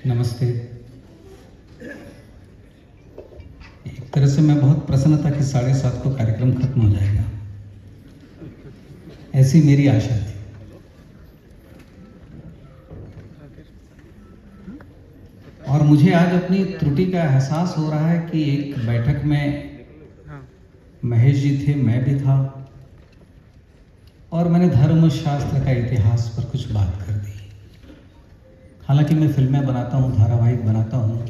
नमस्ते। एक तरह से मैं बहुत प्रसन्न था कि 7:30 को कार्यक्रम खत्म हो जाएगा, ऐसी मेरी आशा थी। और मुझे आज अपनी त्रुटि का एहसास हो रहा है कि एक बैठक में महेश जी थे, मैं भी था, और मैंने धर्मशास्त्र का इतिहास पर कुछ बात कर दी। हालांकि मैं फिल्में बनाता हूँ, धारावाहिक बनाता हूँ,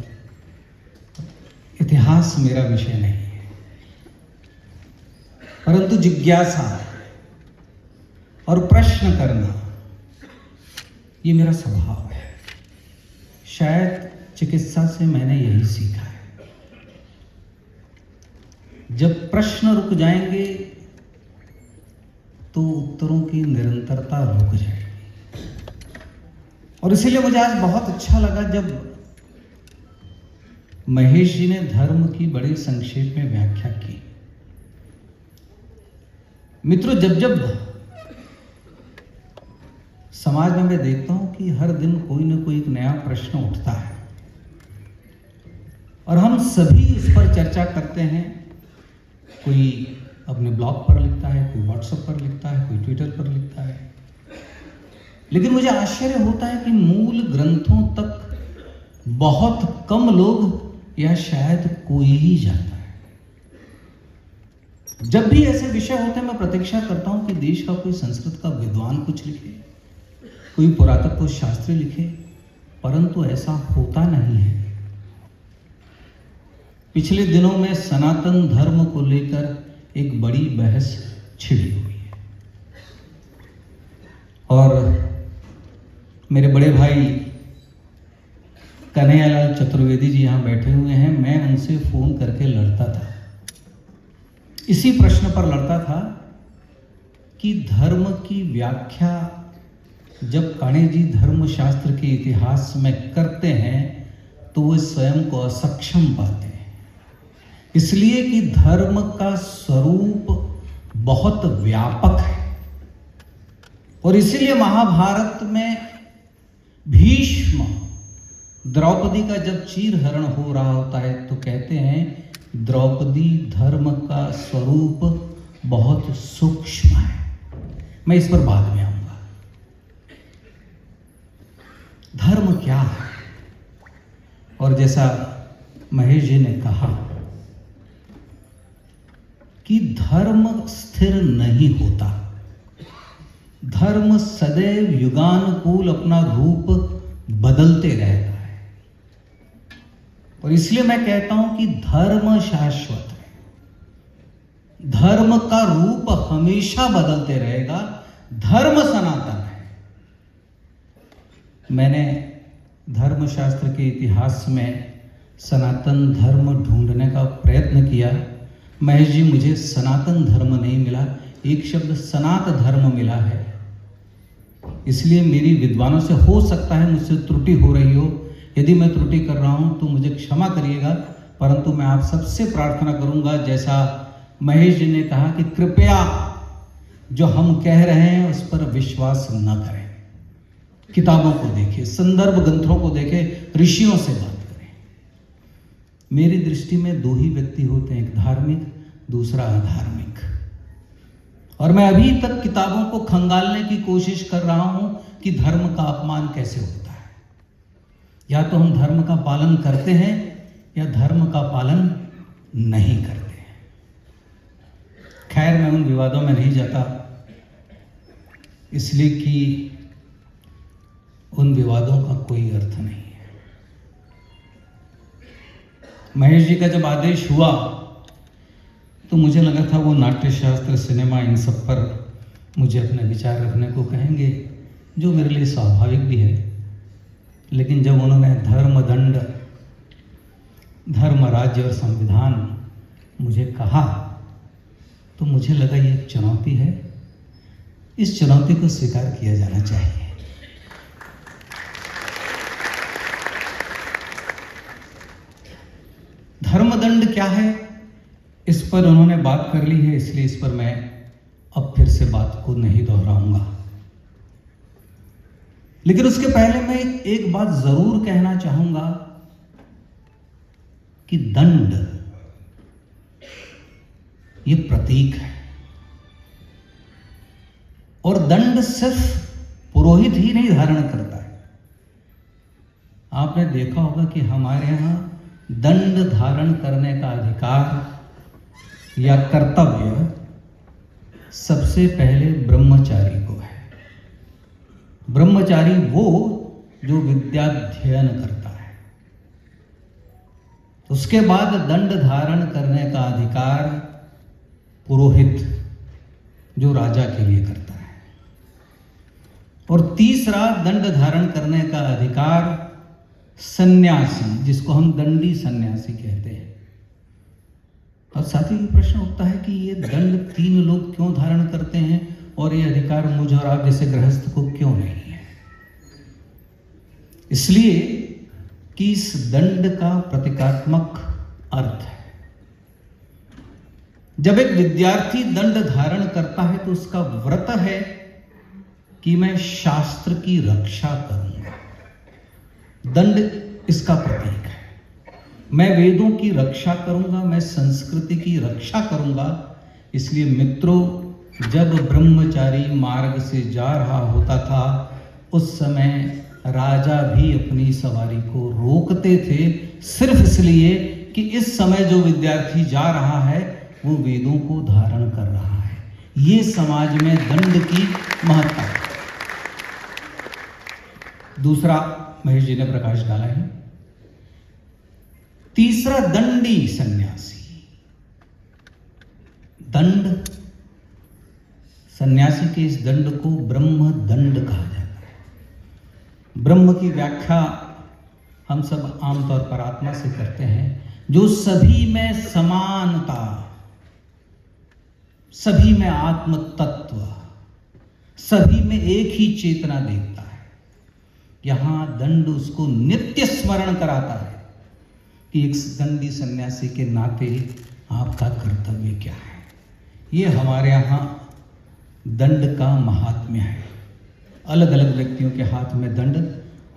इतिहास मेरा विषय नहीं है, परंतु जिज्ञासा और प्रश्न करना ये मेरा स्वभाव है। शायद चिकित्सा से मैंने यही सीखा है। जब प्रश्न रुक जाएंगे तो उत्तरों की निरंतरता रुक जाएगी। और इसीलिए मुझे आज बहुत अच्छा लगा जब महेश जी ने धर्म की बड़ी संक्षेप में व्याख्या की। मित्रों, जब जब समाज में मैं देखता हूं कि हर दिन कोई ना कोई एक नया प्रश्न उठता है और हम सभी इस पर चर्चा करते हैं। कोई अपने ब्लॉग पर लिखता है, कोई व्हाट्सएप पर लिखता है, कोई ट्विटर पर लिखता है, लेकिन मुझे आश्चर्य होता है कि मूल ग्रंथों तक बहुत कम लोग या शायद कोई ही जाता है। जब भी ऐसे विषय होते हैं मैं प्रतीक्षा करता हूं कि देश का कोई संस्कृत का विद्वान कुछ लिखे, कोई पुरातत्व शास्त्री लिखे, परंतु ऐसा होता नहीं है। पिछले दिनों में सनातन धर्म को लेकर एक बड़ी बहस छिड़ी हुई है और मेरे बड़े भाई कन्हैयालाल चतुर्वेदी जी यहाँ बैठे हुए हैं। मैं उनसे फोन करके लड़ता था, इसी प्रश्न पर लड़ता था कि धर्म की व्याख्या जब काणे जी धर्मशास्त्र के इतिहास में करते हैं तो वे स्वयं को असक्षम पाते हैं, इसलिए कि धर्म का स्वरूप बहुत व्यापक है। और इसीलिए महाभारत में भीष्म द्रौपदी का जब चीरहरण हो रहा होता है तो कहते हैं द्रौपदी धर्म का स्वरूप बहुत सूक्ष्म है। मैं इस पर बाद में आऊंगा। धर्म क्या है? और जैसा महेश जी ने कहा कि धर्म स्थिर नहीं होता, धर्म सदैव युगानुकूल अपना रूप बदलते रहता है। और इसलिए मैं कहता हूं कि धर्म शाश्वत है, धर्म का रूप हमेशा बदलते रहेगा, धर्म सनातन है। मैंने धर्मशास्त्र के इतिहास में सनातन धर्म ढूंढने का प्रयत्न किया। महेश जी, मुझे सनातन धर्म नहीं मिला, एक शब्द सनात धर्म मिला है। इसलिए मेरी विद्वानों से हो सकता है मुझसे त्रुटि हो रही हो। यदि मैं त्रुटि कर रहा हूं तो मुझे क्षमा करिएगा, परंतु मैं आप सबसे प्रार्थना करूंगा, जैसा महेश जी ने कहा कि कृपया जो हम कह रहे हैं उस पर विश्वास न करें। किताबों को देखें, संदर्भ ग्रंथों को देखें, ऋषियों से बात करें। मेरी दृष्टि में दो ही व्यक्ति होते हैं, एक धार्मिक, दूसरा अधार्मिक। और मैं अभी तक किताबों को खंगालने की कोशिश कर रहा हूं कि धर्म का अपमान कैसे होता है। या तो हम धर्म का पालन करते हैं या धर्म का पालन नहीं करते हैं। खैर, मैं उन विवादों में नहीं जाता, इसलिए कि उन विवादों का कोई अर्थ नहीं है। महेश जी का जब आदेश हुआ तो मुझे लगा था वो नाट्यशास्त्र, सिनेमा, इन सब पर मुझे अपने विचार रखने को कहेंगे, जो मेरे लिए स्वाभाविक भी है। लेकिन जब उन्होंने धर्म दंड, धर्म राज्य और संविधान मुझे कहा तो मुझे लगा ये एक चुनौती है, इस चुनौती को स्वीकार किया जाना चाहिए। धर्मदंड क्या है, इस पर उन्होंने बात कर ली है, इसलिए इस पर मैं अब फिर से बात को नहीं दोहराऊंगा। लेकिन उसके पहले मैं एक बात जरूर कहना चाहूंगा कि दंड ये प्रतीक है, और दंड सिर्फ पुरोहित ही नहीं धारण करता है। आपने देखा होगा कि हमारे यहां दंड धारण करने का अधिकार या कर्तव्य सबसे पहले ब्रह्मचारी को है। ब्रह्मचारी वो जो विद्याध्ययन करता है, उसके बाद दंड धारण करने का अधिकार पुरोहित जो राजा के लिए करता है, और तीसरा दंड धारण करने का अधिकार सन्यासी, जिसको हम दंडी सन्यासी कहते हैं। और साथ ही प्रश्न उठता है कि ये दंड 3 लोग क्यों धारण करते हैं और ये अधिकार मुझ और आप जैसे गृहस्थ को क्यों नहीं है? इसलिए कि इस दंड का प्रतीकात्मक अर्थ है। जब एक विद्यार्थी दंड धारण करता है तो उसका व्रत है कि मैं शास्त्र की रक्षा करूंगा। दंड इसका प्रतीक है। मैं वेदों की रक्षा करूंगा, मैं संस्कृति की रक्षा करूंगा। इसलिए मित्रों, जब ब्रह्मचारी मार्ग से जा रहा होता था, उस समय राजा भी अपनी सवारी को रोकते थे, सिर्फ इसलिए कि इस समय जो विद्यार्थी जा रहा है वो वेदों को धारण कर रहा है। ये समाज में दंड की महत्ता है। दूसरा महेश जी ने प्रकाश डाला है। तीसरा दंडी सन्यासी। दंड, सन्यासी के इस दंड को ब्रह्म दंड कहा जाता है। ब्रह्म की व्याख्या हम सब आमतौर पर आत्मा से करते हैं, जो सभी में समानता, सभी में आत्म तत्व, सभी में एक ही चेतना देखता है। यहां दंड उसको नित्य स्मरण कराता है कि एक दंडी सन्यासी के नाते आपका कर्तव्य क्या है। ये हमारे यहां दंड का महात्म्य है। अलग अलग व्यक्तियों के हाथ में दंड,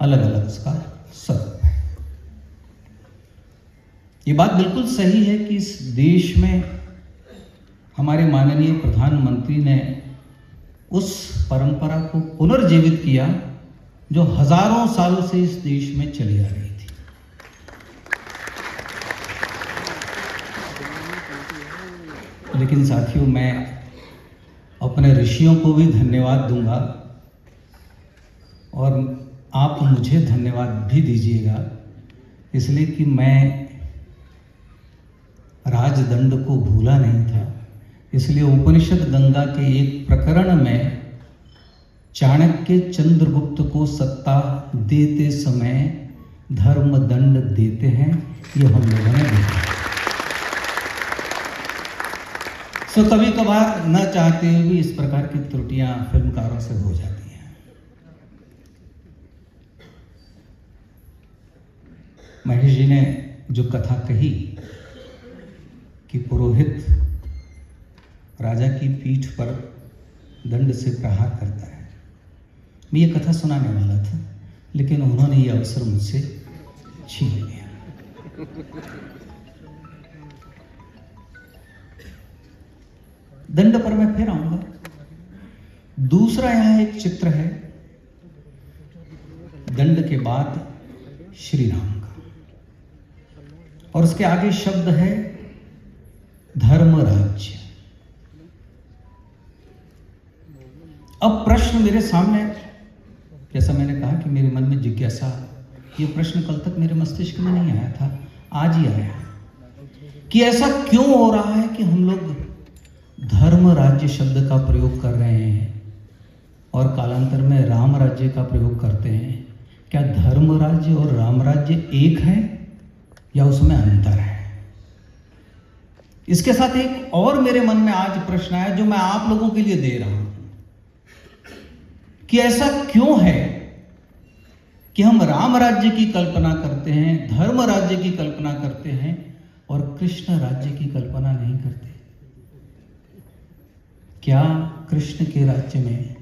अलग अलग उसका स्वरूप है। ये बात बिल्कुल सही है कि इस देश में हमारे माननीय प्रधानमंत्री ने उस परंपरा को पुनर्जीवित किया जो हजारों सालों से इस देश में चली आ रही थी। लेकिन साथियों, मैं अपने ऋषियों को भी धन्यवाद दूंगा और आप मुझे धन्यवाद भी दीजिएगा, इसलिए कि मैं राजदंड को भूला नहीं था। इसलिए उपनिषद गंगा के एक प्रकरण में चाणक्य चंद्रगुप्त को सत्ता देते समय धर्म दंड देते हैं, ये हम लोगों ने देखा। सो कभी कभार न चाहते हुए भी इस प्रकार की त्रुटियां फिल्मकारों से हो जाती हैं। महेश जी ने जो कथा कही कि पुरोहित राजा की पीठ पर दंड से प्रहार करता है, मैं ये कथा सुनाने वाला था, लेकिन उन्होंने ये अवसर मुझसे छीन लिया। दंड पर मैं फिर आऊंगा। दूसरा यहां एक चित्र है दंड के बाद श्री राम का, और उसके आगे शब्द है धर्म राज्य। अब प्रश्न मेरे सामने, जैसा मैंने कहा कि मेरे मन में जिज्ञासा, ये प्रश्न कल तक मेरे मस्तिष्क में नहीं आया था, आज ही आया कि ऐसा क्यों हो रहा है कि हम लोग धर्म राज्य शब्द का प्रयोग कर रहे हैं और कालांतर में राम राज्य का प्रयोग करते हैं। क्या धर्म राज्य और राम राज्य एक है या उसमें अंतर है? इसके साथ एक और मेरे मन में आज प्रश्न आया जो मैं आप लोगों के लिए दे रहा हूं कि ऐसा क्यों है कि हम राम राज्य की कल्पना करते हैं, धर्म राज्य की कल्पना करते हैं और कृष्ण राज्य की कल्पना नहीं करते? क्या कृष्ण के राज्य में,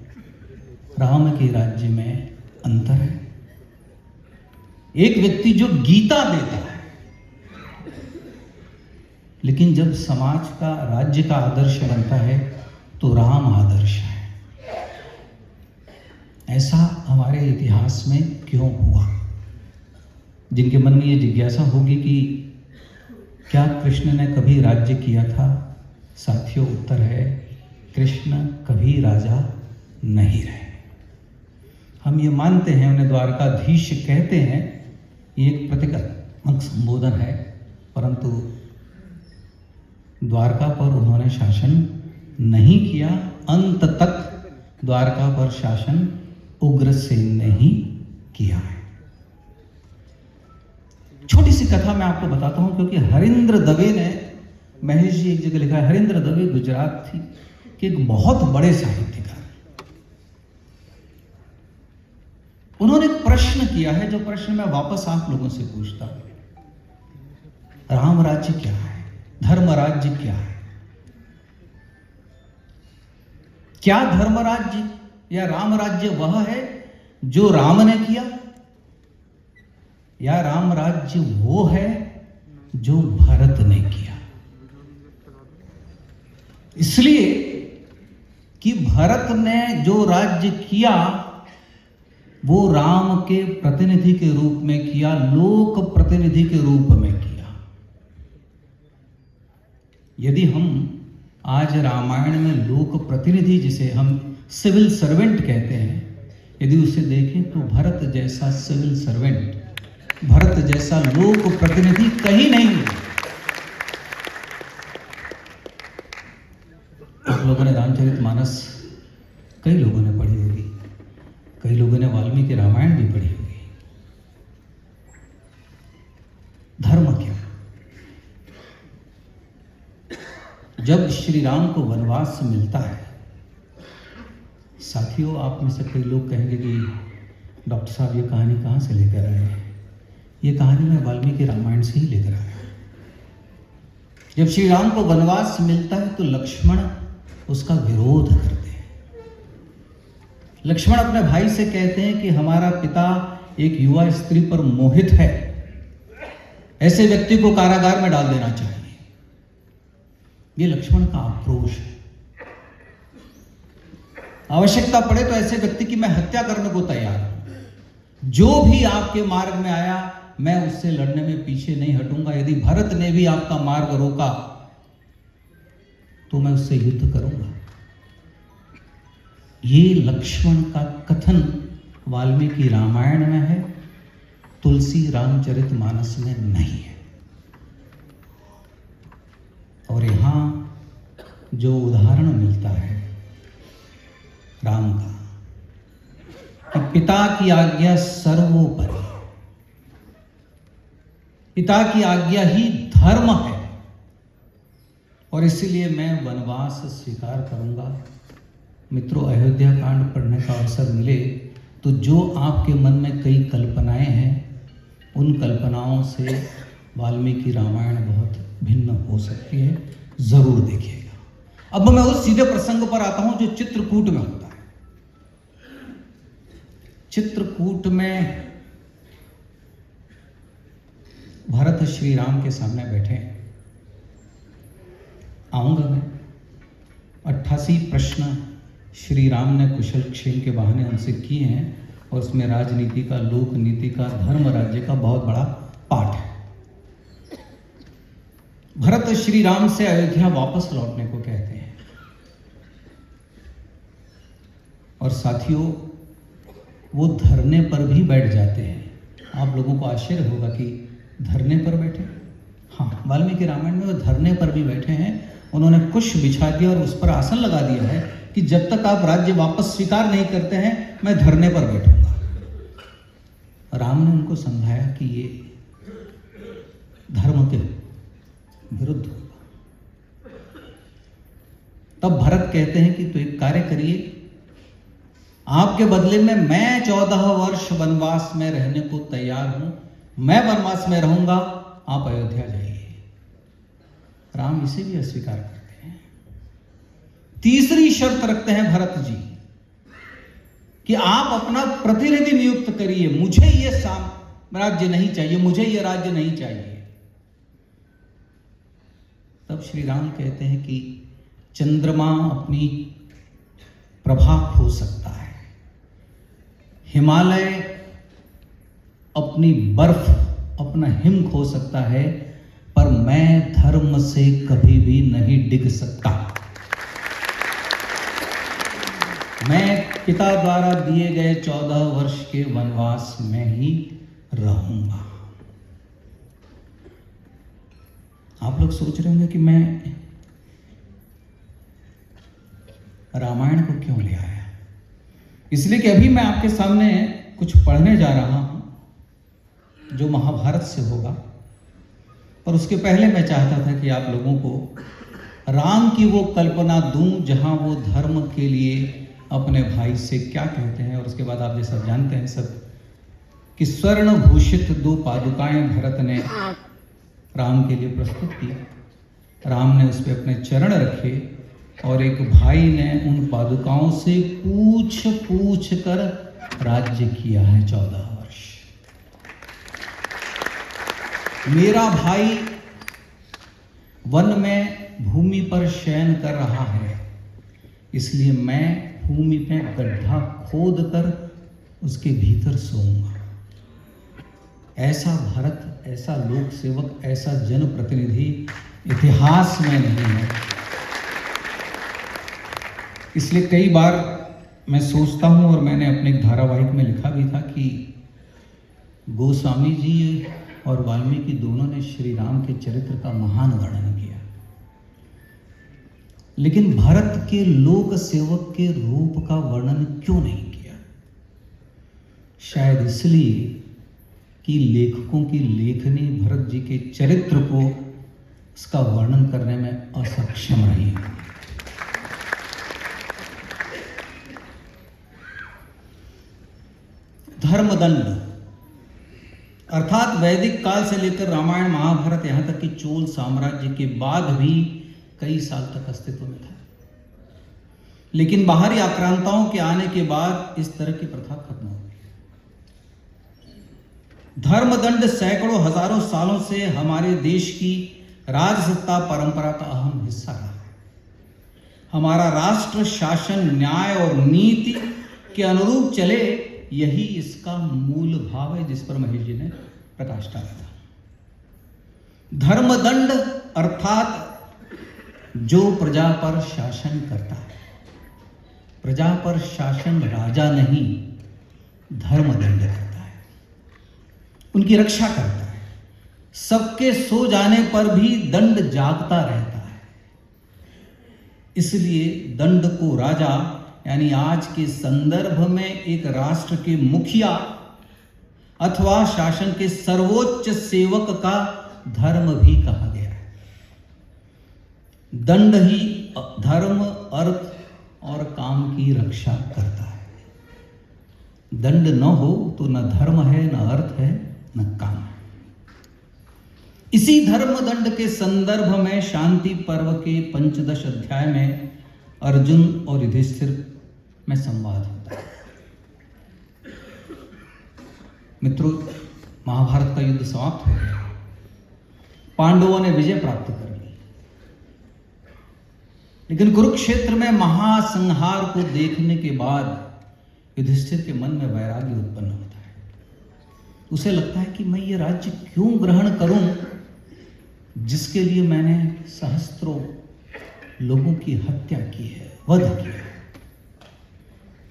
राम के राज्य में अंतर है। एक व्यक्ति जो गीता देता है, लेकिन जब समाज का, राज्य का आदर्श बनता है तो राम आदर्श है। ऐसा हमारे इतिहास में क्यों हुआ? जिनके मन में ये जिज्ञासा होगी कि क्या कृष्ण ने कभी राज्य किया था? साथियों, उत्तर है कृष्ण कभी राजा नहीं रहे। हम ये मानते हैं, उन्हें द्वारकाधीश कहते हैं, ये एक प्रतीकात्मक संबोधन है, परंतु द्वारका पर उन्होंने शासन नहीं किया। अंत तक द्वारका पर शासन उग्रसेन ने ही किया है। छोटी सी कथा मैं आपको बताता हूं, क्योंकि हरिंद्र दवे ने, महेश जी एक जगह लिखा है, हरिंद्र दवे गुजरात थी कि एक बहुत बड़े साहित्यकार, उन्होंने एक प्रश्न किया है, जो प्रश्न मैं वापस आप लोगों से पूछता हूं। राम राज्य क्या है? धर्म राज्य क्या है? क्या धर्म राज्य या राम राज्य वह है जो राम ने किया, या राम राज्य वो है जो भरत ने किया? इसलिए कि भरत ने जो राज्य किया वो राम के प्रतिनिधि के रूप में किया, लोक प्रतिनिधि के रूप में किया। यदि हम आज रामायण में लोक प्रतिनिधि, जिसे हम सिविल सर्वेंट कहते हैं, यदि उसे देखें तो भरत जैसा सिविल सर्वेंट, भरत जैसा लोक प्रतिनिधि कहीं नहीं है। आप लोगों ने रामचरितमानस कई लोगों ने पढ़ी होगी, कई लोगों ने वाल्मीकि रामायण भी पढ़ी होगी। धर्म क्या? जब श्री राम को वनवास मिलता है, साथियों, आप में से कई लोग कहेंगे कि डॉक्टर साहब ये कहानी कहाँ से लेकर आए हैं? ये कहानी मैं वाल्मीकि रामायण से ही लेकर आया। जब श्री राम को वनवास मिलता है तो लक्ष्मण उसका विरोध करते हैं। लक्ष्मण अपने भाई से कहते हैं कि हमारा पिता एक युवा स्त्री पर मोहित है, ऐसे व्यक्ति को कारागार में डाल देना चाहिए। ये लक्ष्मण का आक्रोश है। आवश्यकता पड़े तो ऐसे व्यक्ति की मैं हत्या करने को तैयार हूं। जो भी आपके मार्ग में आया, मैं उससे लड़ने में पीछे नहीं हटूंगा। यदि भरत ने भी आपका मार्ग रोका तो मैं उससे युद्ध करूंगा। ये लक्ष्मण का कथन वाल्मीकि रामायण में है, तुलसी रामचरितमानस में नहीं है। और यहां जो उदाहरण मिलता है राम का कि पिता की आज्ञा सर्वोपरि, पिता की आज्ञा ही धर्म है, और इसीलिए मैं वनवास स्वीकार करूंगा। मित्रों, अयोध्या कांड पढ़ने का अवसर मिले तो जो आपके मन में कई कल्पनाएं हैं, उन कल्पनाओं से वाल्मीकि रामायण बहुत भिन्न हो सकती है। जरूर देखिएगा। अब मैं उस सीधे प्रसंग पर आता हूं जो चित्रकूट में होता है। चित्रकूट में भरत श्री राम के सामने बैठे हैं। आऊंगा मैं। 88 प्रश्न श्री राम ने कुशल क्षेम के बहाने उनसे किए हैं, और उसमें राजनीति का, लोक नीति का, धर्म राज्य का बहुत बड़ा पाठ है। भरत श्री राम से अयोध्या वापस लौटने को कहते हैं। और साथियों, वो धरने पर भी बैठ जाते हैं। आप लोगों को आश्चर्य होगा कि धरने पर बैठे। हाँ, वाल्मीकि रामायण में वो धरने पर भी बैठे हैं। उन्होंने कुश बिछा दिया और उस पर आसन लगा दिया है कि जब तक आप राज्य वापस स्वीकार नहीं करते हैं, मैं धरने पर बैठूंगा। राम ने उनको समझाया कि ये धर्म के विरुद्ध होगा। तब भरत कहते हैं कि तो एक कार्य करिए, आपके बदले में मैं 14 वर्ष वनवास में रहने को तैयार हूं। मैं वनवास में रहूंगा, आप अयोध्या जाइए। राम इसे भी अस्वीकार करते हैं। तीसरी शर्त रखते हैं भरत जी कि आप अपना प्रतिनिधि नियुक्त करिए, मुझे ये साम्राज्य नहीं चाहिए, मुझे ये राज्य नहीं चाहिए। तब श्री राम कहते हैं कि चंद्रमा अपनी प्रभा खो सकता है, हिमालय अपनी बर्फ, अपना हिम खो सकता है, पर मैं धर्म से कभी भी नहीं डिग सकता। मैं पिता द्वारा दिए गए 14 वर्ष के वनवास में ही रहूंगा। आप लोग सोच रहे होंगे कि मैं रामायण को क्यों ले आया। इसलिए कि अभी मैं आपके सामने कुछ पढ़ने जा रहा हूं जो महाभारत से होगा, पर उसके पहले मैं चाहता था कि आप लोगों को राम की वो कल्पना दूं जहां वो धर्म के लिए अपने भाई से क्या कहते हैं। और उसके बाद आप जैसा जानते हैं सब कि स्वर्ण भूषित 2 पादुकाएं भरत ने राम के लिए प्रस्तुत की। राम ने उस पर अपने चरण रखे और एक भाई ने उन पादुकाओं से पूछ पूछ कर राज्य किया है 14 वर्ष। मेरा भाई वन में भूमि पर शयन कर रहा है, इसलिए मैं भूमि पे गड्ढा खोद कर उसके भीतर सोऊंगा। ऐसा भरत, ऐसा लोक सेवक, ऐसा जनप्रतिनिधि इतिहास में नहीं है। इसलिए कई बार मैं सोचता हूं, और मैंने अपने एक धारावाहिक में लिखा भी था कि गोस्वामी जी और वाल्मीकि दोनों ने श्री राम के चरित्र का महान वर्णन किया, लेकिन भरत के लोक सेवक के रूप का वर्णन क्यों नहीं किया? शायद इसलिए कि लेखकों की लेखनी भरत जी के चरित्र को उसका वर्णन करने में असक्षम रही है। धर्मदंड अर्थात वैदिक काल से लेकर रामायण महाभारत, यहां तक कि चोल साम्राज्य के बाद भी कई साल तक अस्तित्व में था, लेकिन बाहरी आक्रांताओं के आने के बाद इस तरह की प्रथा खत्म हो गई। धर्मदंड सैकड़ों हजारों सालों से हमारे देश की राजसत्ता परंपरा का अहम हिस्सा रहा है। हमारा राष्ट्र शासन न्याय और नीति के अनुरूप चले, यही इसका मूल भाव है जिस पर महेश जी ने प्रकाश डाला था। धर्मदंड अर्थात जो प्रजा पर शासन करता है। प्रजा पर शासन राजा नहीं, धर्मदंड करता है, उनकी रक्षा करता है। सबके सो जाने पर भी दंड जागता रहता है। इसलिए दंड को राजा, यानी आज के संदर्भ में एक राष्ट्र के मुखिया अथवा शासन के सर्वोच्च सेवक का धर्म भी कहा गया है। दंड ही धर्म, अर्थ और काम की रक्षा करता है। दंड न हो तो न धर्म है, न अर्थ है, न काम है। इसी धर्म दंड के संदर्भ में शांति पर्व के 15 अध्याय में अर्जुन और युधिष्ठिर में संवाद होता है। मित्रों, महाभारत का युद्ध समाप्त हो गया, पांडवों ने विजय प्राप्त कर ली, लेकिन कुरुक्षेत्र में महासंहार को देखने के बाद युधिष्ठिर के मन में वैराग्य उत्पन्न होता है। उसे लगता है कि मैं ये राज्य क्यों ग्रहण करूं जिसके लिए मैंने सहस्त्रों लोगों की हत्या की है, वध किया है,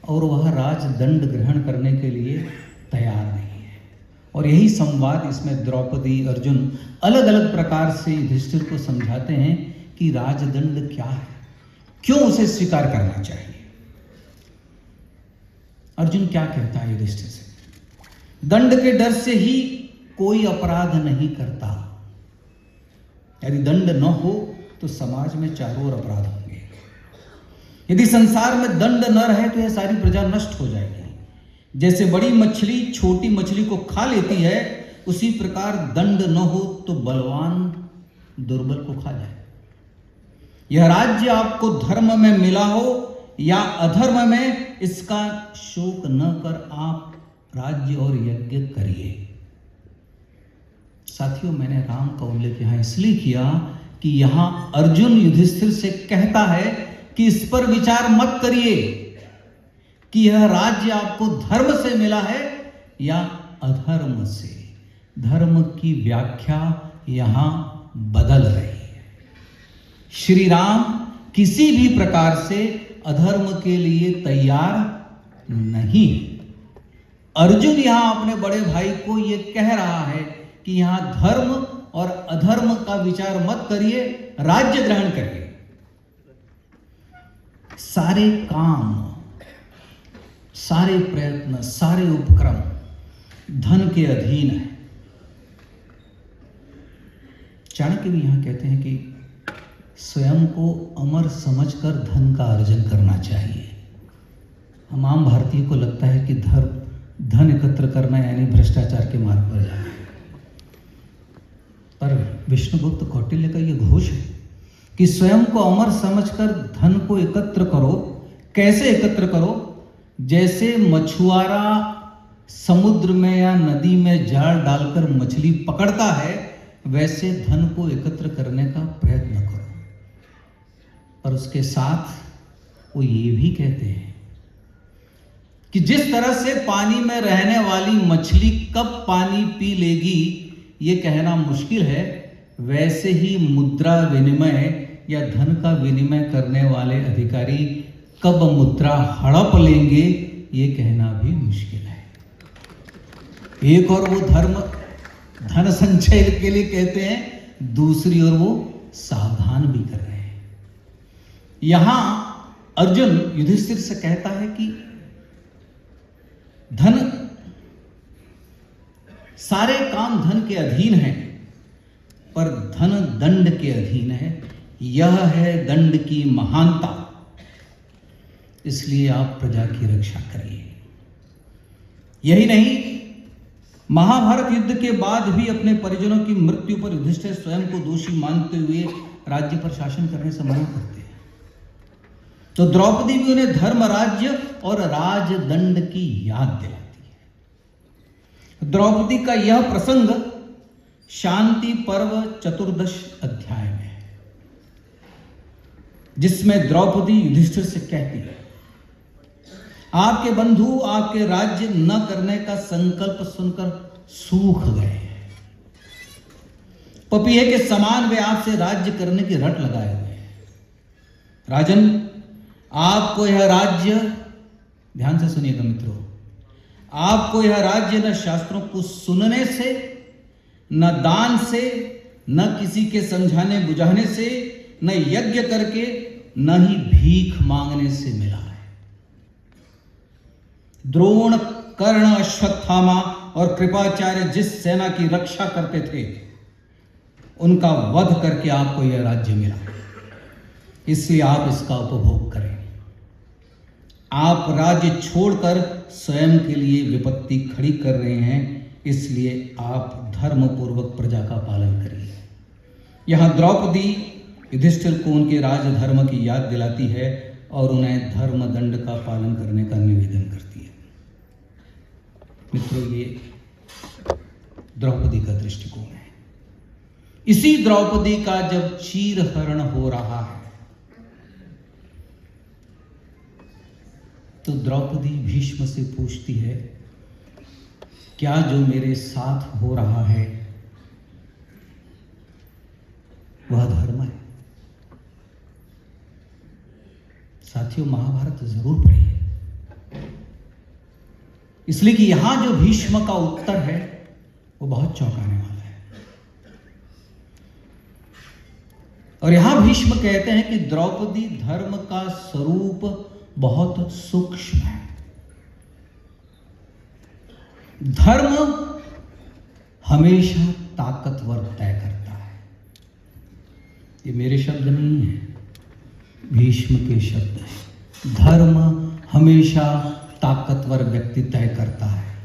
और वह राजदंड ग्रहण करने के लिए तैयार नहीं है। और यही संवाद इसमें द्रौपदी, अर्जुन अलग अलग प्रकार से युधिष्ठिर को समझाते हैं कि राजदंड क्या है, क्यों उसे स्वीकार करना चाहिए। अर्जुन क्या कहता है युधिष्ठिर से? दंड के डर से ही कोई अपराध नहीं करता। यदि दंड न हो तो समाज में चारों ओर अपराध होंगे। यदि संसार में दंड न रहे तो यह सारी प्रजा नष्ट हो जाएगी। जैसे बड़ी मछली छोटी मछली को खा लेती है, उसी प्रकार दंड न हो तो बलवान दुर्बल को खा जाए। यह राज्य आपको धर्म में मिला हो या अधर्म में, इसका शोक न कर आप राज्य और यज्ञ करिए। साथियों, मैंने राम का उल्लेख यहां इसलिए किया कि यहां अर्जुन युधिष्ठिर से कहता है कि इस पर विचार मत करिए कि यह राज्य आपको धर्म से मिला है या अधर्म से। धर्म की व्याख्या यहां बदल रही है। श्री राम किसी भी प्रकार से अधर्म के लिए तैयार नहीं। अर्जुन यहां अपने बड़े भाई को यह कह रहा है कि यहां धर्म और अधर्म का विचार मत करिए, राज्य ग्रहण करिए। सारे काम, सारे प्रयत्न, सारे उपक्रम धन के अधीन है। चाणक्य भी यहां कहते हैं कि स्वयं को अमर समझकर धन का अर्जन करना चाहिए। हम आम भारतीय को लगता है कि धन एकत्र करना यानी भ्रष्टाचार के मार्ग पर जाना है, पर विष्णुगुप्त कौटिल्य का यह घोष है कि स्वयं को अमर समझकर धन को एकत्र करो। कैसे एकत्र करो? जैसे मछुआरा समुद्र में या नदी में जाल डालकर मछली पकड़ता है, वैसे धन को एकत्र करने का प्रयत्न करो। पर उसके साथ वो ये भी कहते हैं कि जिस तरह से पानी में रहने वाली मछली कब पानी पी लेगी ये कहना मुश्किल है, वैसे ही मुद्रा विनिमय या धन का विनिमय करने वाले अधिकारी कब मुद्रा हड़प लेंगे ये कहना भी मुश्किल है। एक और वो धन संचय के लिए कहते हैं, दूसरी ओर वो सावधान भी कर रहे हैं। यहां अर्जुन युधिष्ठिर से कहता है कि धन, सारे काम धन के अधीन हैं, पर धन दंड के अधीन है। यह है दंड की महानता, इसलिए आप प्रजा की रक्षा करिए। यही नहीं, महाभारत युद्ध के बाद भी अपने परिजनों की मृत्यु पर युधिष्ठिर स्वयं को दोषी मानते हुए राज्य पर शासन करने से मना करते हैं। तो द्रौपदी भी उन्हें धर्म, राज्य और राजदंड की याद दिलाती है। द्रौपदी का यह प्रसंग शांति पर्व चतुर्दश अध्याय में है, जिसमें द्रौपदी युधिष्ठिर से कहती है, आपके बंधु आपके राज्य न करने का संकल्प सुनकर सूख गए। पपीहे के समान वे आपसे राज्य करने की रट लगाए हुए हैं। राजन, आपको यह राज्य, ध्यान से सुनिएगा मित्रों, आपको यह राज्य न शास्त्रों को सुनने से, न दान से, न किसी के समझाने बुझाने से, न यज्ञ करके, न ही भीख मांगने से मिला है। द्रोण, कर्ण, अश्वत्थामा और कृपाचार्य जिस सेना की रक्षा करते थे, उनका वध करके आपको यह राज्य मिला, इसलिए आप इसका उपभोग करें। आप राज्य छोड़कर स्वयं के लिए विपत्ति खड़ी कर रहे हैं, इसलिए आप धर्मपूर्वक प्रजा का पालन करिए। यहां द्रौपदी युधिष्ठिर को उनके राजधर्म की याद दिलाती है और उन्हें धर्म दंड का पालन करने का निवेदन करती है। मित्रों, ये द्रौपदी का दृष्टिकोण है। इसी द्रौपदी का जब चीरहरण हो रहा है तो द्रौपदी भीष्म से पूछती है, क्या जो मेरे साथ हो रहा है वह धर्म है? साथियों, महाभारत जरूर पढ़िए, इसलिए कि यहां जो भीष्म का उत्तर है वो बहुत चौंकाने वाला है। और यहां भीष्म कहते हैं कि द्रौपदी धर्म का स्वरूप बहुत सूक्ष्म है। धर्म हमेशा ताकतवर तय करता है। ये मेरे शब्द नहीं है, भीष्म के शब्द हैं। धर्म हमेशा ताकतवर व्यक्ति तय करता है,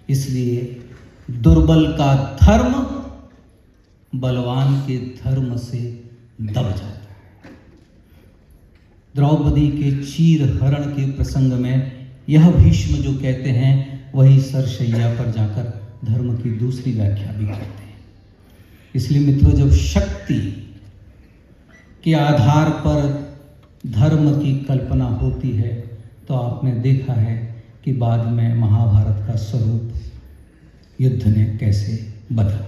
इसलिए दुर्बल का धर्म बलवान के धर्म से दब जाता है। द्रौपदी के चीर हरण के प्रसंग में यह भीष्म जो कहते हैं वही सरशैया पर जाकर धर्म की दूसरी व्याख्या भी करते हैं। इसलिए मित्रों, जब शक्ति के आधार पर धर्म की कल्पना होती है तो आपने देखा है कि बाद में महाभारत का स्वरूप युद्ध ने कैसे बदला।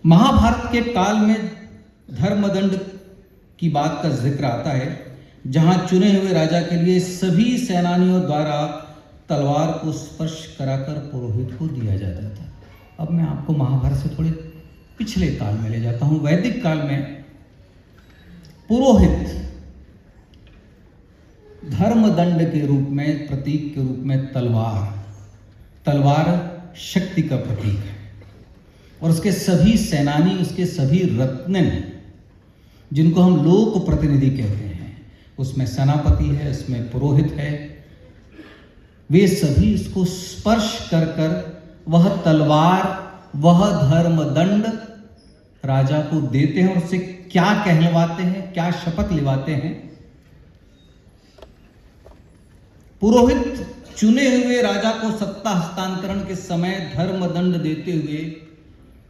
महाभारत के काल में धर्मदंड की बात का जिक्र आता है, जहां चुने हुए राजा के लिए सभी सेनानियों द्वारा तलवार को स्पर्श कराकर पुरोहित को दिया जाता था। अब मैं आपको महाभारत से थोड़े पिछले काल में ले जाता हूं। वैदिक काल में पुरोहित धर्मदंड के रूप में, प्रतीक के रूप में तलवार शक्ति का प्रतीक है, और उसके सभी सेनानी, उसके सभी रत्न, जिनको हम लोक प्रतिनिधि कहते हैं, उसमें सेनापति है, उसमें पुरोहित है, वे सभी इसको स्पर्श कर कर वह तलवार, वह धर्मदंड राजा को देते हैं और उससे क्या कहलवाते हैं, क्या शपथ लिवाते हैं। पुरोहित चुने हुए राजा को सत्ता हस्तांतरण के समय धर्मदंड देते हुए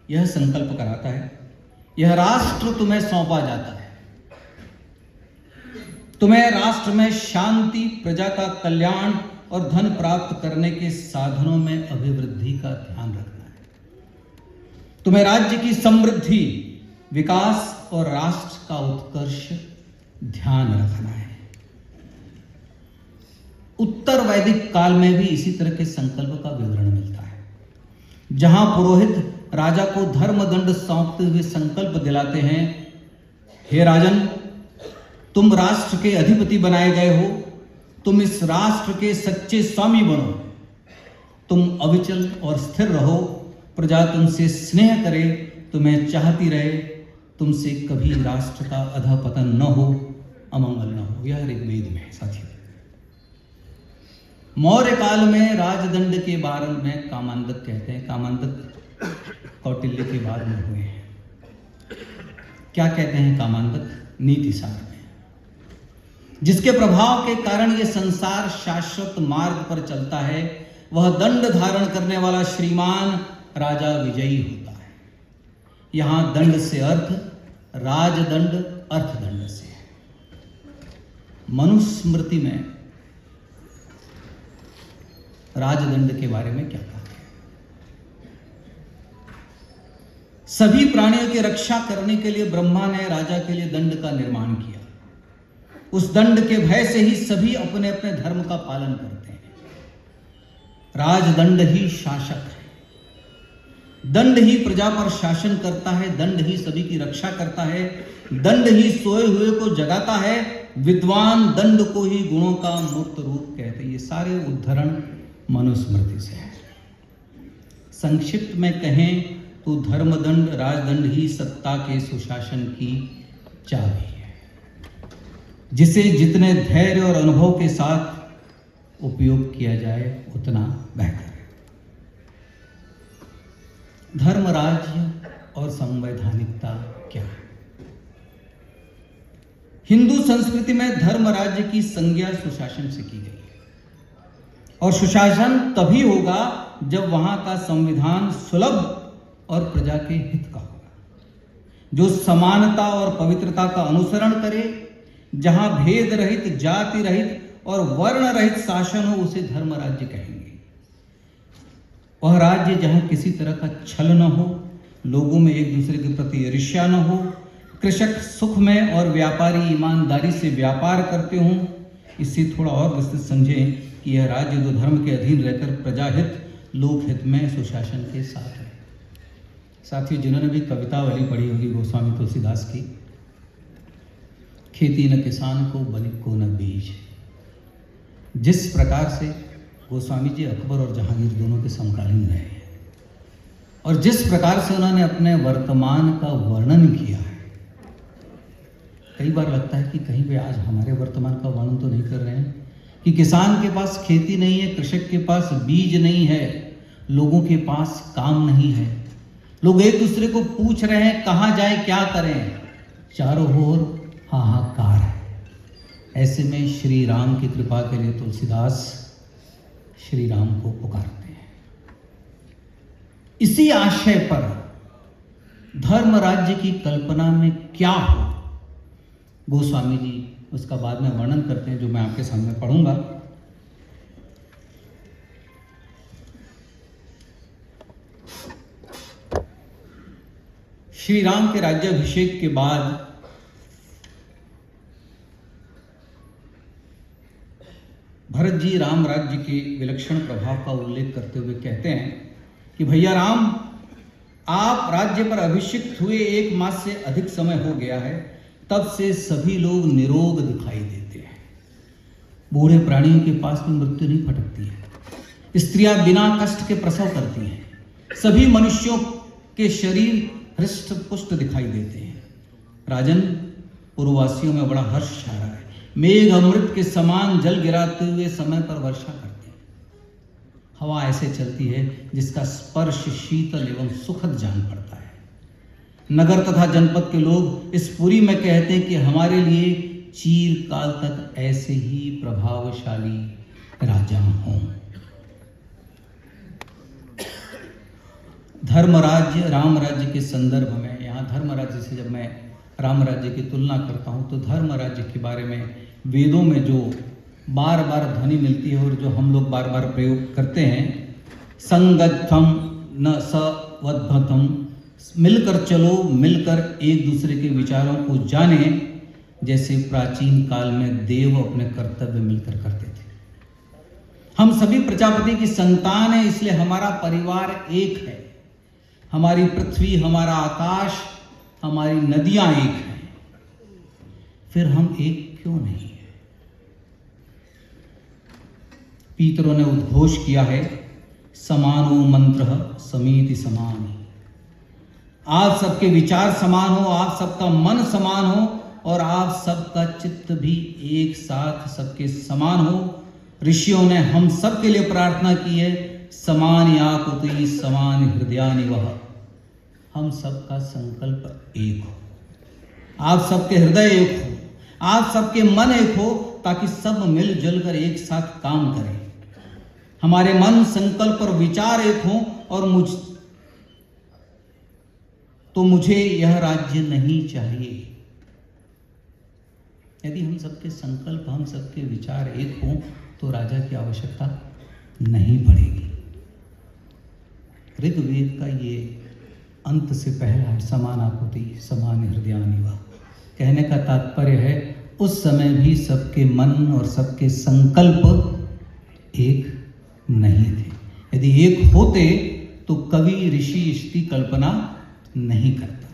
यह संकल्प कराता है, यह राष्ट्र तुम्हें सौंपा जाता है, तुम्हें राष्ट्र में शांति, प्रजा का कल्याण और धन प्राप्त करने के साधनों में अभिवृद्धि का ध्यान रखना है, तुम्हें राज्य की समृद्धि, विकास और राष्ट्र का उत्कर्ष ध्यान रखना है। उत्तर वैदिक काल में भी इसी तरह के संकल्प का विवरण मिलता है, जहां पुरोहित राजा को धर्मदंड सौंपते हुए संकल्प दिलाते हैं, हे राजन, तुम राष्ट्र के अधिपति बनाए गए हो, तुम इस राष्ट्र के सच्चे स्वामी बनो, तुम अविचल और स्थिर रहो, प्रजा तुमसे स्नेह करे, तुम्हें चाहती रहे, तुमसे कभी राष्ट्र का अधःपतन न हो, अमंगल न हो। यह ऋग्वेद में है साथियों। मौर्य काल में राजदंड के बारे में कामांदक कहते हैं, कामांदक कौटिल्य के बाद में हुए हैं। क्या कहते हैं कामांदक? नीति सार में, जिसके प्रभाव के कारण ये संसार शाश्वत मार्ग पर चलता है, वह दंड धारण करने वाला श्रीमान राजा विजयी होता है। यहां दंड से अर्थ राजदंड, अर्थदंड से है। मनुस्मृति में राजदंड के बारे में क्या कहा है? सभी प्राणियों की रक्षा करने के लिए ब्रह्मा ने राजा के लिए दंड का निर्माण किया। उस दंड के भय से ही सभी अपने अपने धर्म का पालन करते हैं। राजदंड ही शासक है, दंड ही प्रजा पर शासन करता है, दंड ही सभी की रक्षा करता है, दंड ही सोए हुए को जगाता है, विद्वान दंड को ही गुणों का मूर्त रूप कहते हैं। ये सारे उद्धरण मनुस्मृति से है। संक्षिप्त में कहें तो धर्मदंड, राजदंड ही सत्ता के सुशासन की चाबी है, जिसे जितने धैर्य और अनुभव के साथ उपयोग किया जाए उतना बेहतर है। धर्म, राज्य और संवैधानिकता क्या है? हिंदू संस्कृति में धर्म राज्य की संज्ञा सुशासन से की गई है, और सुशासन तभी होगा जब वहां का संविधान सुलभ और प्रजा के हित का होगा, जो समानता और पवित्रता का अनुसरण करे, जहां भेद रहित, जाति रहित और वर्ण रहित शासन हो, उसे धर्म राज्य कहेंगे। वह राज्य जहां किसी तरह का छल न हो, लोगों में एक दूसरे के प्रति ईर्ष्या न हो, कृषक सुख में और व्यापारी ईमानदारी से व्यापार करते हों। इससे थोड़ा और विस्तृत समझें कि यह राज्य जो धर्म के अधीन रहकर प्रजाहित, लोकहित में सुशासन के साथ है। साथियों, जिन्होंने भी कवितावली पढ़ी होगी गोस्वामी तुलसीदास की, खेती न किसान को, बनिक को न बीज, जिस प्रकार से गोस्वामी जी अकबर और जहांगीर दोनों के समकालीन रहे हैं, और जिस प्रकार से उन्होंने अपने वर्तमान का वर्णन किया है, कई बार लगता है कि कहीं वे आज हमारे वर्तमान का वर्णन तो नहीं कर रहे हैं, कि किसान के पास खेती नहीं है, कृषक के पास बीज नहीं है, लोगों के पास काम नहीं है, लोग एक दूसरे को पूछ रहे हैं कहाँ जाए, क्या करें, चारों ओर हाहाकार है। ऐसे में श्री राम की कृपा के लिए तुलसीदास श्री राम को पुकारते हैं। इसी आशय पर धर्म राज्य की कल्पना में क्या हो, गोस्वामी जी उसका बाद में वर्णन करते हैं, जो मैं आपके सामने पढ़ूंगा। श्री राम के राज्याभिषेक के बाद भरत जी राम राज्य के विलक्षण प्रभाव का उल्लेख करते हुए कहते हैं कि भैया राम, आप राज्य पर अभिषिक्त हुए 1 मास से अधिक समय हो गया है, तब से सभी लोग निरोग दिखाई देते हैं। बूढ़े प्राणियों के पास में मृत्यु नहीं फटकती है, स्त्रियां बिना कष्ट के प्रसव करती हैं, सभी मनुष्यों के शरीर हृष्ट पुष्ट दिखाई देते हैं। राजन, पूर्ववासियों में बड़ा हर्ष छा रहा है, मेघ अमृत के समान जल गिराते हुए समय पर वर्षा करते हैं। हवा ऐसे चलती है जिसका स्पर्श शीतल एवं सुखद जान पड़ता है। नगर तथा जनपद के लोग इस पुरी में कहते हैं कि हमारे लिए चिरकाल तक ऐसे ही प्रभावशाली राजा हों। धर्म राज्य राम राज्य के संदर्भ में, यहाँ धर्म राज्य से जब मैं राम राज्य की तुलना करता हूँ तो धर्म राज्य के बारे में वेदों में जो बार बार ध्वनि मिलती है और जो हम लोग बार बार प्रयोग करते हैं, संगद्धम न सवद्धतम, मिलकर चलो, मिलकर एक दूसरे के विचारों को जाने, जैसे प्राचीन काल में देव अपने कर्तव्य मिलकर करते थे। हम सभी प्रजापति की संतान हैं, इसलिए हमारा परिवार एक है। हमारी पृथ्वी, हमारा आकाश, हमारी नदियां एक हैं, फिर हम एक क्यों नहीं है? पितरों ने उद्घोष किया है, समानो मंत्र समीति समानि। आप सबके विचार समान हो, आप सबका मन समान हो और आप सबका चित्त भी एक साथ सबके समान हो। ऋषियों ने हम सब के लिए प्रार्थना की है, समान आकुति समान हृदयानि वह। हम सबका संकल्प एक हो, आप सबके हृदय एक हो, आप सबके मन एक हो, ताकि सब मिलजुल कर एक साथ काम करें। हमारे मन, संकल्प और विचार एक हो और मुझे यह राज्य नहीं चाहिए। यदि हम सबके संकल्प, हम सबके विचार एक हों तो राजा की आवश्यकता नहीं पड़ेगी। ऋग्वेद का ये अंत से पहला समान आकुति समान हृदयानि वह, कहने का तात्पर्य है उस समय भी सबके मन और सबके संकल्प एक नहीं थे। यदि एक होते तो कवि ऋषि इसकी कल्पना नहीं करता।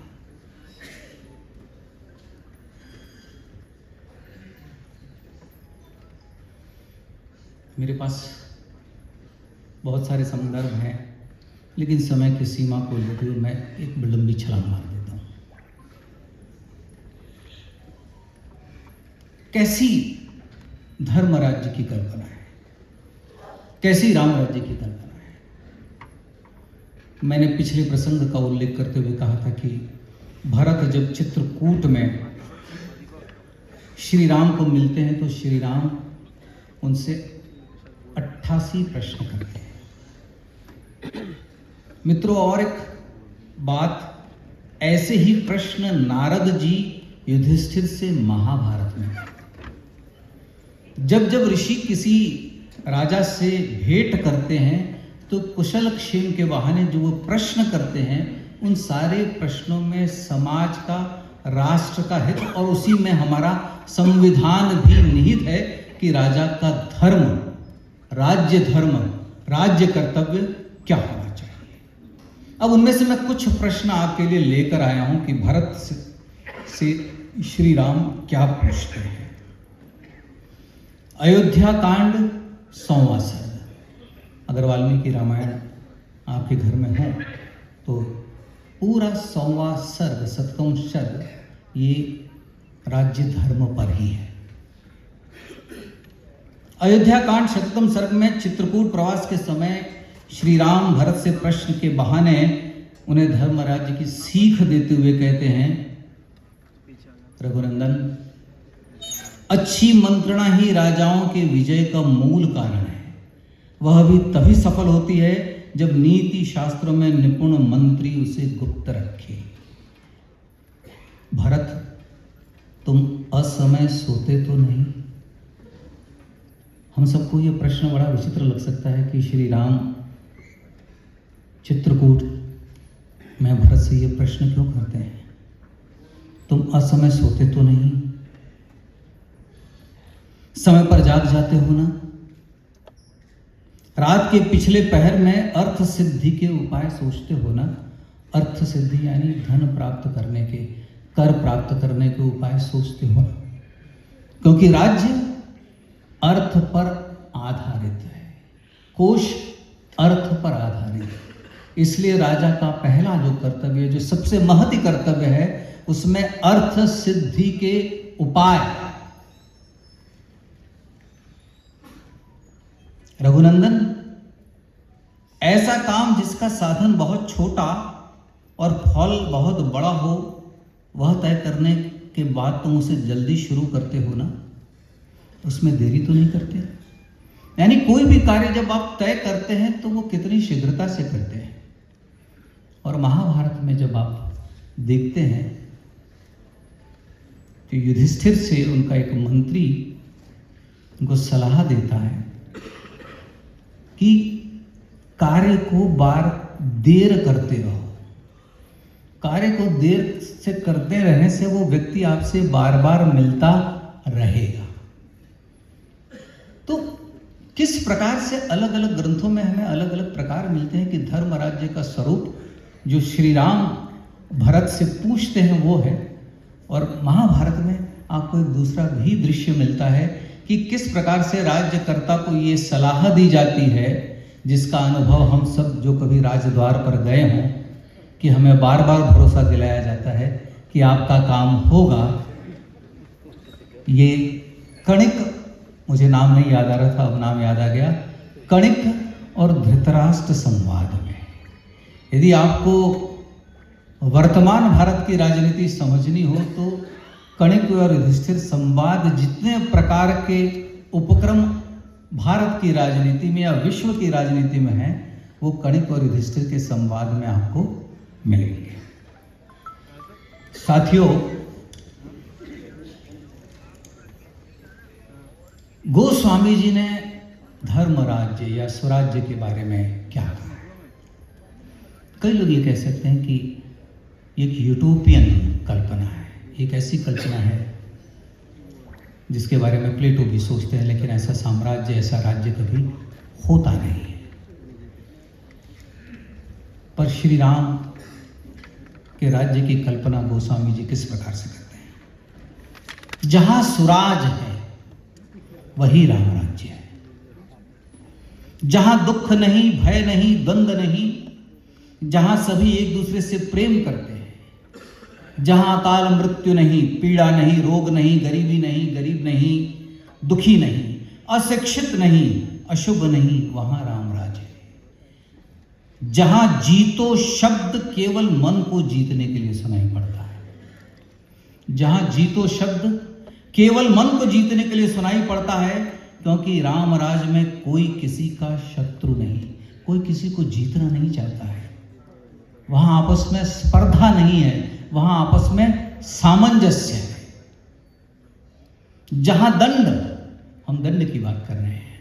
मेरे पास बहुत सारे संदर्भ हैं, लेकिन समय की सीमा को लेते हुए मैं एक विलंबी छलांग मार देता हूं। कैसी धर्म राज्य की कल्पना है, कैसी राम राज्य की कल्पना है। मैंने पिछले प्रसंग का उल्लेख करते हुए कहा था कि भरत जब चित्रकूट में श्री राम को मिलते हैं तो श्री राम उनसे 88 प्रश्न करते हैं। मित्रों, और एक बात, ऐसे ही प्रश्न नारद जी युधिष्ठिर से महाभारत में। जब जब ऋषि किसी राजा से भेंट करते हैं तो कुशल क्षेम के बहाने जो वो प्रश्न करते हैं, उन सारे प्रश्नों में समाज का, राष्ट्र का हित और उसी में हमारा संविधान भी निहित है कि राजा का धर्म, राज्य धर्म, राज्य कर्तव्य क्या होना चाहिए। अब उनमें से मैं कुछ प्रश्न आपके लिए लेकर आया हूं कि भरत से श्री राम क्या पूछते हैं। अयोध्या कांड 100वां सर्ग। अगर वाल्मीकि रामायण आपके घर में हो तो पूरा 100वां सर्ग, 70वां सर्ग, ये राज्य धर्म पर ही है। अयोध्या कांड 70वें सर्ग में चित्रकूट प्रवास के समय श्री राम भरत से प्रश्न के बहाने उन्हें धर्म राज्य की सीख देते हुए कहते हैं, रघुनंदन, अच्छी मंत्रणा ही राजाओं के विजय का मूल कारण है। वह भी तभी सफल होती है जब नीति शास्त्रों में निपुण मंत्री उसे गुप्त रखे। भरत, तुम असमय सोते तो नहीं? हम सबको यह प्रश्न बड़ा विचित्र लग सकता है कि श्री राम चित्रकूट में भरत से यह प्रश्न क्यों करते हैं, तुम असमय सोते तो नहीं? समय पर जाग जाते हो ना? रात के पिछले पहर में अर्थ सिद्धि के उपाय सोचते हो ना? अर्थ सिद्धि यानी धन प्राप्त करने के, कर प्राप्त करने के उपाय सोचते हो ना? क्योंकि राज्य अर्थ पर आधारित है, कोश अर्थ पर आधारित है। इसलिए राजा का पहला जो कर्तव्य, जो सबसे महती कर्तव्य है, उसमें अर्थ सिद्धि के उपाय। रघुनंदन, ऐसा काम जिसका साधन बहुत छोटा और फल बहुत बड़ा हो, वह तय करने के बाद तुम उसे जल्दी शुरू करते हो ना? उसमें देरी तो नहीं करते? यानी कोई भी कार्य जब आप तय करते हैं तो वो कितनी शीघ्रता से करते हैं। और महाभारत में जब आप देखते हैं तो युधिष्ठिर से उनका एक मंत्री उनको सलाह देता है कि कार्य को बार देर करते रहो। कार्य को देर से करते रहने से वो व्यक्ति आपसे बार बार मिलता रहेगा। तो किस प्रकार से अलग अलग ग्रंथों में हमें अलग अलग प्रकार मिलते हैं कि धर्म राज्य का स्वरूप जो श्री राम भरत से पूछते हैं वो है। और महाभारत में आपको एक दूसरा भी दृश्य मिलता है कि किस प्रकार से राज्यकर्ता को ये सलाह दी जाती है, जिसका अनुभव हम सब जो कभी राजद्वार पर गए हों, कि हमें बार बार भरोसा दिलाया जाता है कि आपका काम होगा। ये कणिक, मुझे नाम नहीं याद आ रहा था, अब नाम याद आ गया, कणिक और धृतराष्ट्र संवाद में। यदि आपको वर्तमान भारत की राजनीति समझनी हो तो कणिक और युधिष्ठिर संवाद जितने प्रकार के उपक्रम भारत की राजनीति में या विश्व की राजनीति में है, वो कणिक और युधिष्ठिर के संवाद में आपको मिलेंगे। साथियों, गोस्वामी जी ने धर्म राज्य या स्वराज्य के बारे में क्या कहा है? कई लोग ये कह सकते हैं कि एक यूटोपियन कल्पना है, एक ऐसी कल्पना है जिसके बारे में प्लेटो भी सोचते हैं, लेकिन ऐसा साम्राज्य, ऐसा राज्य कभी होता नहीं है। पर श्री राम के राज्य की कल्पना गोस्वामी जी किस प्रकार से करते हैं? जहां सुराज है वही राम राज्य है। जहां दुख नहीं, भय नहीं, द्वंद नहीं, जहां सभी एक दूसरे से प्रेम करते हैं, जहां अकाल मृत्यु नहीं, पीड़ा नहीं, रोग नहीं, गरीबी नहीं, गरीब नहीं, दुखी नहीं, अशिक्षित नहीं, अशुभ नहीं, वहां राम राज्य है। जहां जीतो शब्द केवल मन को जीतने के लिए सुनाई पड़ता है, जहां जीतो शब्द केवल मन को जीतने के लिए सुनाई पड़ता है, क्योंकि राम राज में कोई किसी का शत्रु नहीं, कोई किसी को जीतना नहीं चाहता है। वहां आपस में स्पर्धा नहीं है, वहां आपस में सामंजस्य है। जहां दंड, हम दंड की बात कर रहे हैं,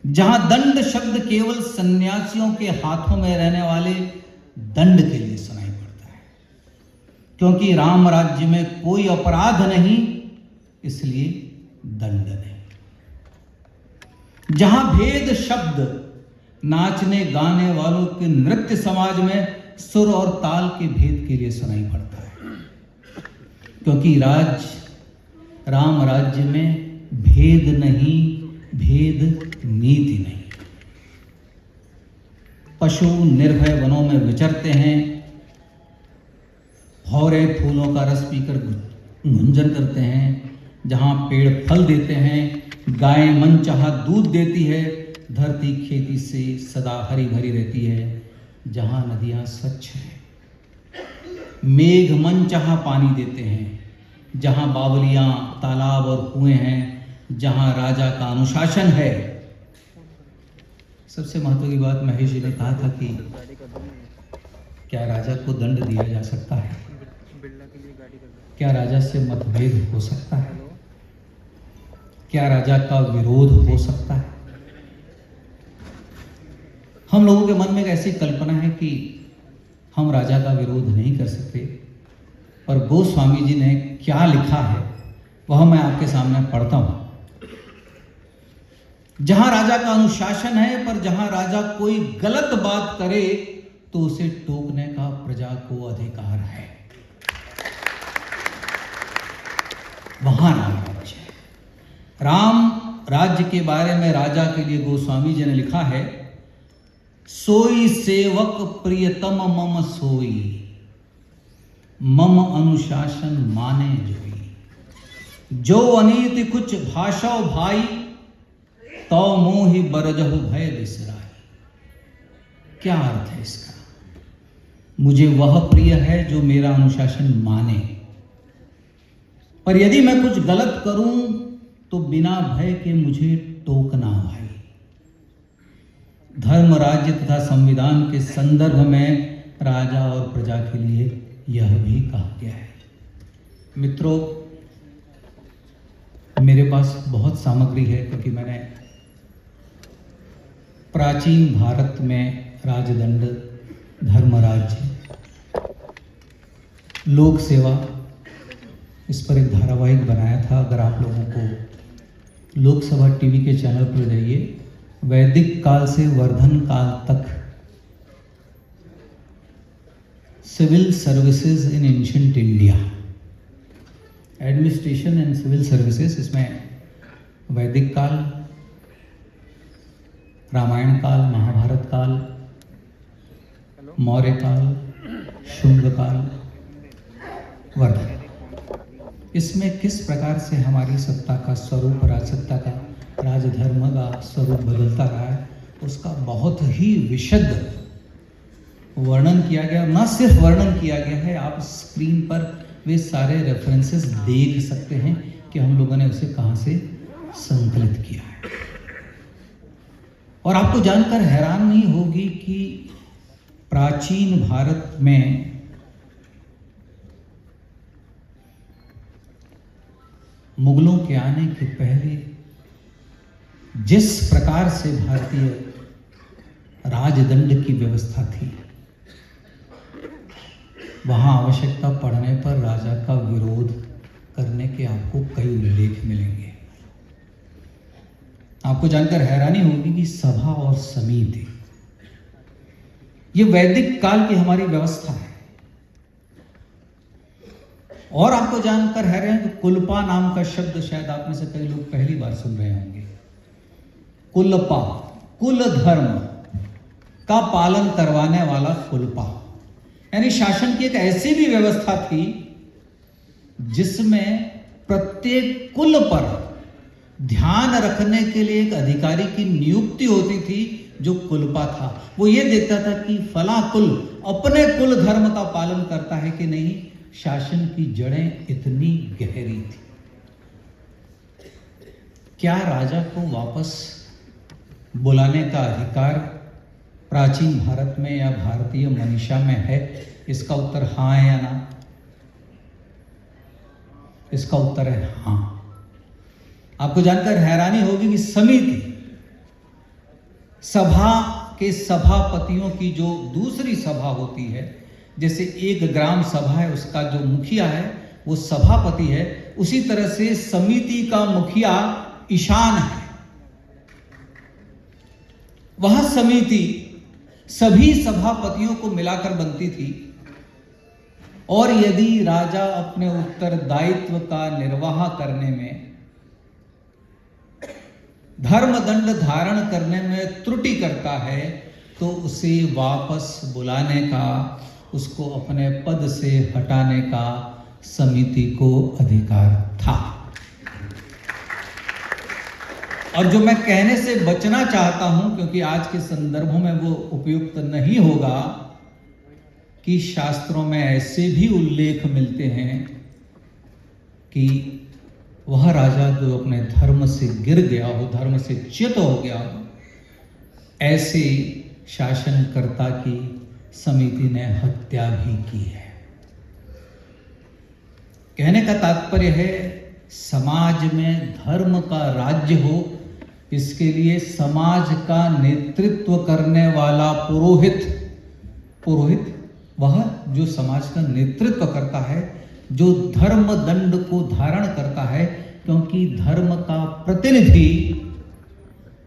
जहां दंड शब्द केवल सन्यासियों के हाथों में रहने वाले दंड के लिए सुनाई पड़ता है, क्योंकि राम राज्य में कोई अपराध नहीं, इसलिए दंड नहीं। जहां भेद शब्द नाचने गाने वालों के नृत्य समाज में सुर और ताल के भेद के लिए सुनाई पड़ता है, क्योंकि राम राज्य में भेद नहीं, भेद नीति नहीं। पशु निर्भय वनों में विचरते हैं, भौरे फूलों का रस पीकर गुंजन करते हैं। जहां पेड़ फल देते हैं, गाय मनचाहा दूध देती है, धरती खेती से सदा हरी भरी रहती है। जहां नदियां स्वच्छ हैं, मेघ मनचाहा पानी देते हैं, जहाँ बावलियाँ, तालाब और कुएं हैं, जहाँ राजा का अनुशासन है। सबसे महत्व की बात महेश जी ने कहा था कि क्या राजा को दंड दिया जा सकता है? क्या राजा से मतभेद हो सकता है? क्या राजा का विरोध हो सकता है? हम लोगों के मन में एक ऐसी कल्पना है कि हम राजा का विरोध नहीं कर सकते, पर गोस्वामी जी ने क्या लिखा है वह मैं आपके सामने पढ़ता हूं। जहां राजा का अनुशासन है, पर जहां राजा कोई गलत बात करे तो उसे टोकने का प्रजा को अधिकार है। वहां राम राज्य है। राम राज्य के बारे में राजा के लिए गोस्वामी जी ने लिखा है, सोई सेवक प्रियतम मम सोई, मम अनुशासन माने जोई, जो अनीति कुछ भाषाओ भाई, तो मोहि बरजहु भय बिसराई। क्या अर्थ है इसका? मुझे वह प्रिय है जो मेरा अनुशासन माने, पर यदि मैं कुछ गलत करूं तो बिना भय के मुझे टोकना भाई। धर्म, राज्य तथा संविधान के संदर्भ में राजा और प्रजा के लिए यह भी कहा गया है। मित्रों, मेरे पास बहुत सामग्री है, क्योंकि मैंने प्राचीन भारत में राजदंड, धर्मराज्य, लोक सेवा, इस पर एक धारावाहिक बनाया था। अगर आप लोगों को लोकसभा टीवी के चैनल पर जाइए, वैदिक काल से वर्धन काल तक civil services in ancient India, administration and civil services, इसमें वैदिक काल, रामायण काल, महाभारत काल, मौर्य काल, शुंग काल, वर्धन, इसमें किस प्रकार से हमारी सत्ता का स्वरूप, राजसत्ता का, राजधर्म का स्वरूप बदलता रहा है, उसका बहुत ही विशद वर्णन किया गया। न सिर्फ वर्णन किया गया है, आप स्क्रीन पर वे सारे रेफरेंसेस देख सकते हैं कि हम लोगों ने उसे कहां से संकलित किया है। और आपको जानकर हैरान नहीं होगी कि प्राचीन भारत में मुगलों के आने के पहले जिस प्रकार से भारतीय राजदंड की व्यवस्था थी, वहां आवश्यकता पड़ने पर राजा का विरोध करने के आपको कई उल्लेख मिलेंगे। आपको जानकर हैरानी होगी कि सभा और समिति, ये वैदिक काल की हमारी व्यवस्था है। और आपको जानकर हैरानी कि कुलपा नाम का शब्द शायद आप में से कई लोग पहली बार सुन रहे होंगे। कुलपा, कुल धर्म का पालन करवाने वाला कुलपा, यानी शासन की एक ऐसी भी व्यवस्था थी जिसमें प्रत्येक कुल पर ध्यान रखने के लिए एक अधिकारी की नियुक्ति होती थी, जो कुलपा था। वो ये देखता था कि फला कुल अपने कुल धर्म का पालन करता है कि नहीं। शासन की जड़ें इतनी गहरी थी। क्या राजा को वापस बुलाने का अधिकार प्राचीन भारत में या भारतीय मनीषा में है? इसका उत्तर हाँ है या ना? इसका उत्तर है हाँ। आपको जानकर हैरानी होगी कि समिति, सभा के सभापतियों की जो दूसरी सभा होती है, जैसे एक ग्राम सभा है, उसका जो मुखिया है वो सभापति है, उसी तरह से समिति का मुखिया ईशान है। वह समिति सभी सभापतियों को मिलाकर बनती थी, और यदि राजा अपने उत्तरदायित्व का निर्वाह करने में, धर्मदंड धारण करने में त्रुटि करता है, तो उसे वापस बुलाने का, उसको अपने पद से हटाने का समिति को अधिकार था। और जो मैं कहने से बचना चाहता हूं, क्योंकि आज के संदर्भों में वो उपयुक्त नहीं होगा, कि शास्त्रों में ऐसे भी उल्लेख मिलते हैं कि वह राजा जो अपने धर्म से गिर गया हो, धर्म से च्युत हो गया हो, ऐसे शासनकर्ता की समिति ने हत्या भी की है। कहने का तात्पर्य है, समाज में धर्म का राज्य हो, इसके लिए समाज का नेतृत्व करने वाला पुरोहित वह जो समाज का नेतृत्व करता है, जो धर्म दंड को धारण करता है, क्योंकि धर्म का प्रतिनिधि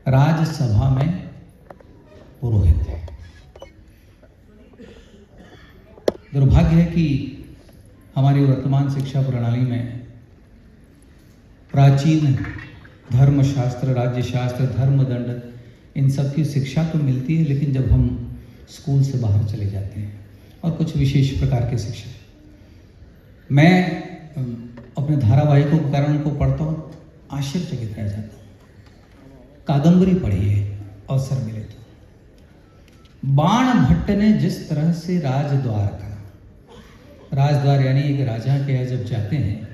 राज्यसभा में पुरोहित है। दुर्भाग्य है कि हमारी वर्तमान शिक्षा प्रणाली में प्राचीन धर्मशास्त्र, राज्यशास्त्र, धर्मदंड, इन सब की शिक्षा तो मिलती है, लेकिन जब हम स्कूल से बाहर चले जाते हैं और कुछ विशेष प्रकार की शिक्षा, मैं अपने धारावाहिकों के कारण को पढ़ता हूँ, आश्चर्यचकित रह जाता हूँ। कादम्बरी पढ़ी है अवसर मिले तो। बाण भट्ट ने जिस तरह से राजद्वार का, राजद्वार यानी एक राजा के यहाँ जब जाते हैं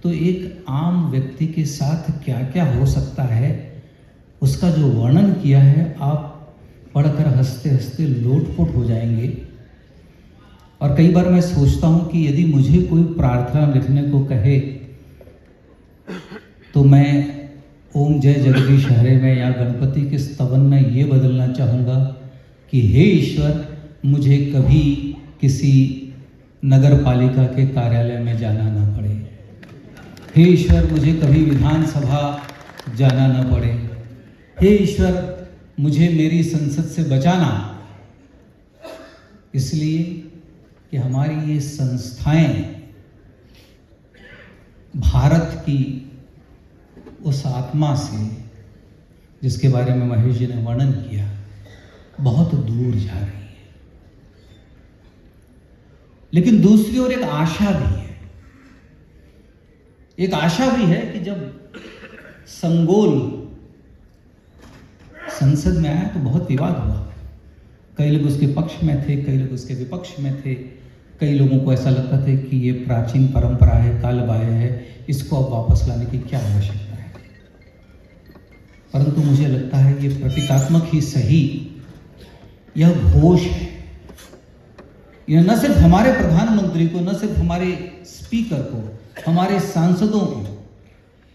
तो एक आम व्यक्ति के साथ क्या क्या हो सकता है, उसका जो वर्णन किया है, आप पढ़कर हंसते हंसते लोटपोट हो जाएंगे। और कई बार मैं सोचता हूँ कि यदि मुझे कोई प्रार्थना लिखने को कहे तो मैं ओम जय जगदीश हरे में या गणपति के स्तवन में ये बदलना चाहूँगा कि हे ईश्वर, मुझे कभी किसी नगर पालिका के कार्यालय में जाना ना पड़े। हे ईश्वर, मुझे कभी विधानसभा जाना ना पड़े। हे ईश्वर, मुझे मेरी संसद से बचाना। इसलिए कि हमारी ये संस्थाएं भारत की उस आत्मा से, जिसके बारे में महेश जी ने वर्णन किया, बहुत दूर जा रही है। लेकिन दूसरी ओर एक आशा भी है। एक आशा भी है कि जब संगोल संसद में आया तो बहुत विवाद हुआ। कई लोग उसके पक्ष में थे, कई लोग उसके विपक्ष में थे। कई लोगों को ऐसा लगता था कि ये प्राचीन परंपरा है, कालबाह्य है, इसको अब वापस लाने की क्या आवश्यकता है। परंतु मुझे लगता है ये प्रतीकात्मक ही सही, यह घोष है। यह न सिर्फ हमारे प्रधानमंत्री को, न सिर्फ हमारे स्पीकर को, हमारे सांसदों को,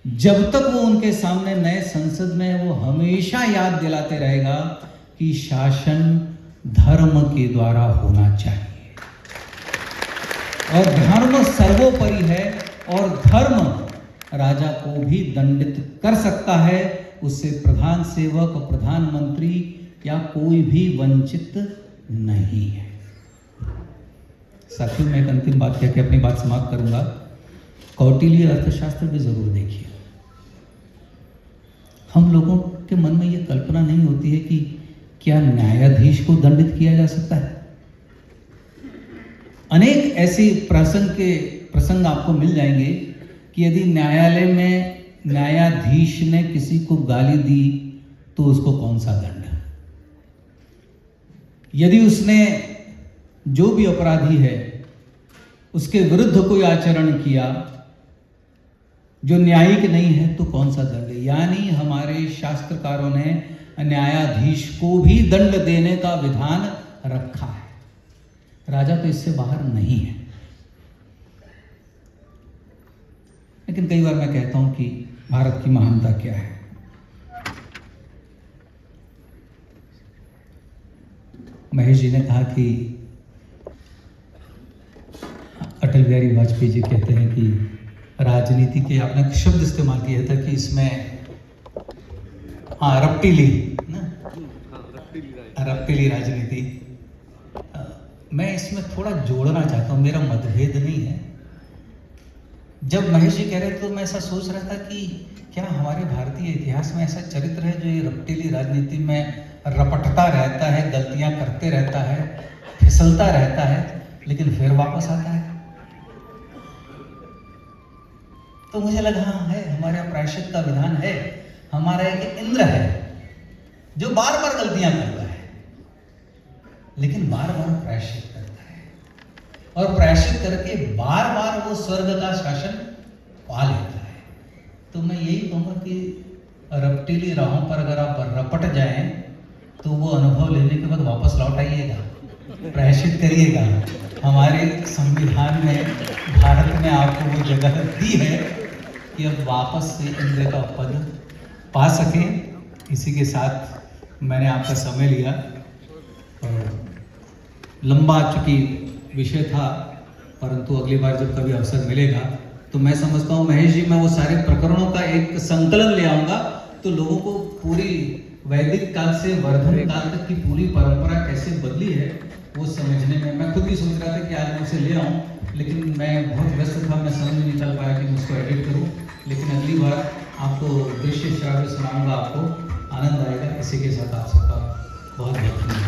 जब तक वो उनके सामने नए संसद में, वो हमेशा याद दिलाते रहेगा कि शासन धर्म के द्वारा होना चाहिए और धर्म सर्वोपरि है और धर्म राजा को भी दंडित कर सकता है। उससे प्रधान सेवक, प्रधानमंत्री या कोई भी वंचित नहीं है। साथियों, मैं एक अंतिम बात कह के अपनी बात समाप्त करूंगा। कौटिल्य अर्थशास्त्र भी जरूर देखिए। हम लोगों के मन में ये कल्पना नहीं होती है कि क्या न्यायाधीश को दंडित किया जा सकता है। अनेक ऐसे प्रसंग आपको मिल जाएंगे कि यदि न्यायालय में न्यायाधीश ने किसी को गाली दी तो उसको कौन सा दंड, यदि उसने जो भी अपराधी है उसके विरुद्ध कोई आचरण किया जो न्यायिक नहीं है तो कौन सा दंड। यानी हमारे शास्त्रकारों ने न्यायाधीश को भी दंड देने का विधान रखा है। राजा तो इससे बाहर नहीं है। लेकिन कई बार मैं कहता हूं कि भारत की महानता क्या है। महेश जी ने कहा कि अटल बिहारी वाजपेयी जी कहते हैं कि राजनीति के, आपने एक शब्द इस्तेमाल किया था कि इसमें रपटीली ना, रपटीली राजनीति। मैं इसमें थोड़ा जोड़ना चाहता हूँ, मेरा मतभेद नहीं है। जब महेश जी कह रहे थे तो मैं ऐसा सोच रहा था कि क्या हमारे भारतीय इतिहास में ऐसा चरित्र है जो ये रपटीली राजनीति में रपटता रहता है, गलतियां करते रहता है, फिसलता रहता है, लेकिन फिर वापस आता है। तो मुझे लगा हाँ है, हमारे प्रायश्चित का विधान है। हमारा एक इंद्र है जो बार बार गलतियां करता है लेकिन बार बार प्रायश्चित करता है और प्रायश्चित करके बार बार वो स्वर्ग का शासन पा लेता है। तो मैं यही कहूँगा कि रपटीली राहों पर अगर आप रपट जाएं तो वो अनुभव लेने के बाद वापस लौट आइएगा, प्रायश्चित करिएगा। हमारे संविधान में, भारत ने आपको वो जगह दी है कि अब वापस से इंद्र का पद पा सकें। इसी के साथ मैंने आपका समय लिया और लंबा चूंकि विषय था, परंतु अगली बार जब कभी अवसर मिलेगा तो मैं समझता हूँ महेश जी, मैं वो सारे प्रकरणों का एक संकलन ले आऊँगा तो लोगों को पूरी वैदिक काल से वर्धन काल तक की पूरी परंपरा कैसे बदली है वो समझने में, मैं खुद भी सोच रहा था कि आज मैं उसे ले आऊँ, लेकिन मैं बहुत व्यस्त था, मैं समझ नहीं चल पाया कि मैं उसको एडिट करूँ। लेकिन अगली बार आपको दृश्य श्राव्य सुनाऊंगा, आपको आनंद आएगा। इसी के साथ आप सबका बहुत बहुत धन्यवाद।